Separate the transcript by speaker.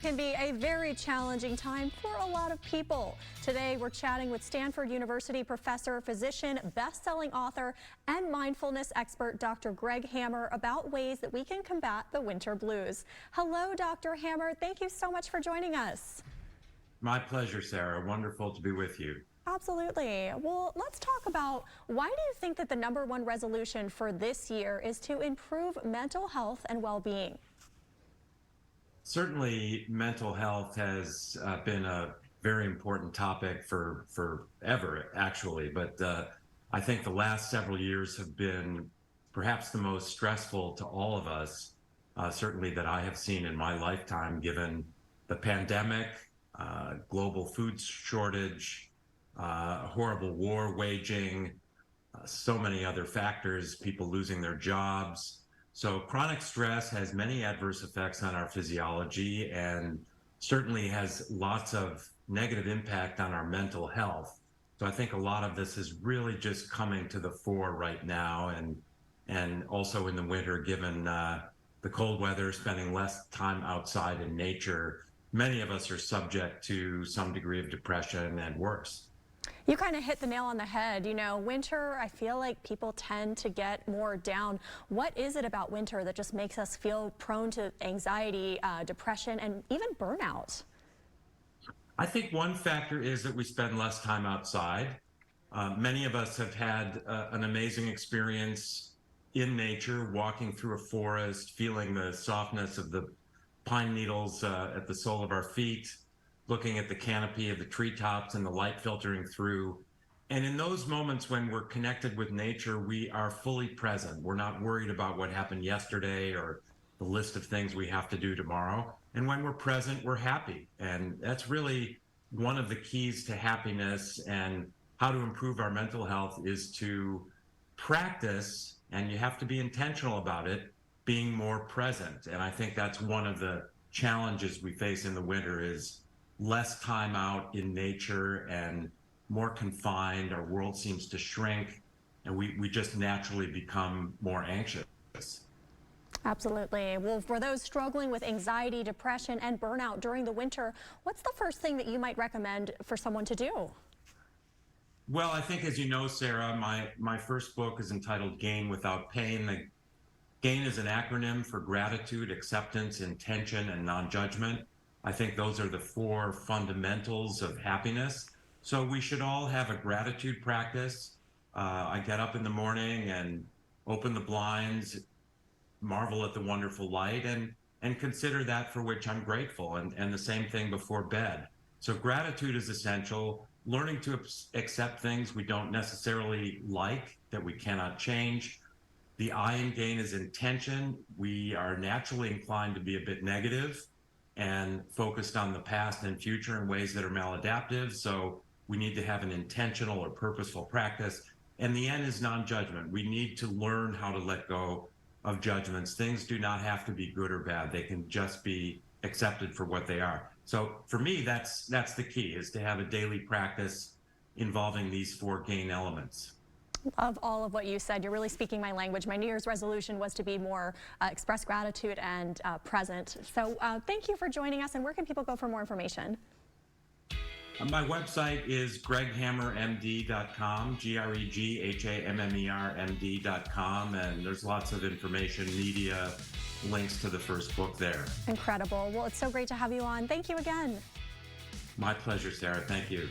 Speaker 1: can be a very challenging time for a lot of people. Today, we're chatting with Stanford University professor, physician, best-selling author, and mindfulness expert Dr. Greg Hammer about ways that we can combat the winter blues. Hello, Dr. Hammer. Thank you so much for joining us.
Speaker 2: My pleasure, Sarah. Wonderful to be with you.
Speaker 1: Absolutely. Well, let's talk about why do you think that the #1 resolution for this year is to improve mental health and well-being?
Speaker 2: Certainly, mental health has been a very important topic for forever, actually. But I think the last several years have been perhaps the most stressful to all of us, certainly that I have seen in my lifetime, given the pandemic, global food shortage, horrible war waging, so many other factors, people losing their jobs. So chronic stress has many adverse effects on our physiology and certainly has lots of negative impact on our mental health. So I think a lot of this is really just coming to the fore right now, and also in the winter, given the cold weather, spending less time outside in nature, many of us are subject to some degree of depression and worse.
Speaker 1: You kind of hit the nail on the head. You know, winter, I feel like people tend to get more down. What is it about winter that just makes us feel prone to anxiety, depression, and even burnout?
Speaker 2: I think one factor is that we spend less time outside. Many of us have had an amazing experience in nature, walking through a forest, feeling the softness of the pine needles at the sole of our feet, looking at the canopy of the treetops and the light filtering through. And in those moments when we're connected with nature, we are fully present. We're not worried about what happened yesterday or the list of things we have to do tomorrow. And when we're present, we're happy. And that's really one of the keys to happiness and how to improve our mental health is to practice, and you have to be intentional about it, being more present. And I think that's one of the challenges we face in the winter is less time out in nature and more confined. Our world seems to shrink, and we just naturally become more anxious.
Speaker 1: Absolutely. Well, for those struggling with anxiety, depression, and burnout during the winter, what's the first thing that you might recommend for someone to do?
Speaker 2: Well, I think, as you know, Sarah, my first book is entitled Gain Without Pain. The GAIN is an acronym for gratitude, acceptance, intention, and non-judgment. I think those are the 4 fundamentals of happiness. So we should all have a gratitude practice. I get up in the morning and open the blinds, marvel at the wonderful light, and consider that for which I'm grateful, and the same thing before bed. So gratitude is essential. Learning to accept things we don't necessarily like, that we cannot change. The I in GAIN is intention. We are naturally inclined to be a bit negative and focused on the past and future in ways that are maladaptive. So we need to have an intentional or purposeful practice. And the N is non-judgment. We need to learn how to let go of judgments. Things do not have to be good or bad. They can just be accepted for what they are. So for me, that's the key, is to have a daily practice involving these 4 GAIN elements.
Speaker 1: Of all of what you said, you're really speaking my language. My New Year's resolution was to be more express gratitude and present. So thank you for joining us. And where can people go for more information?
Speaker 2: My website is greghammermd.com, GREGHAMMERMD.com, and there's lots of information, media, links to the first book there.
Speaker 1: Incredible. Well, it's so great to have you on. Thank you again.
Speaker 2: My pleasure, Sarah. Thank you.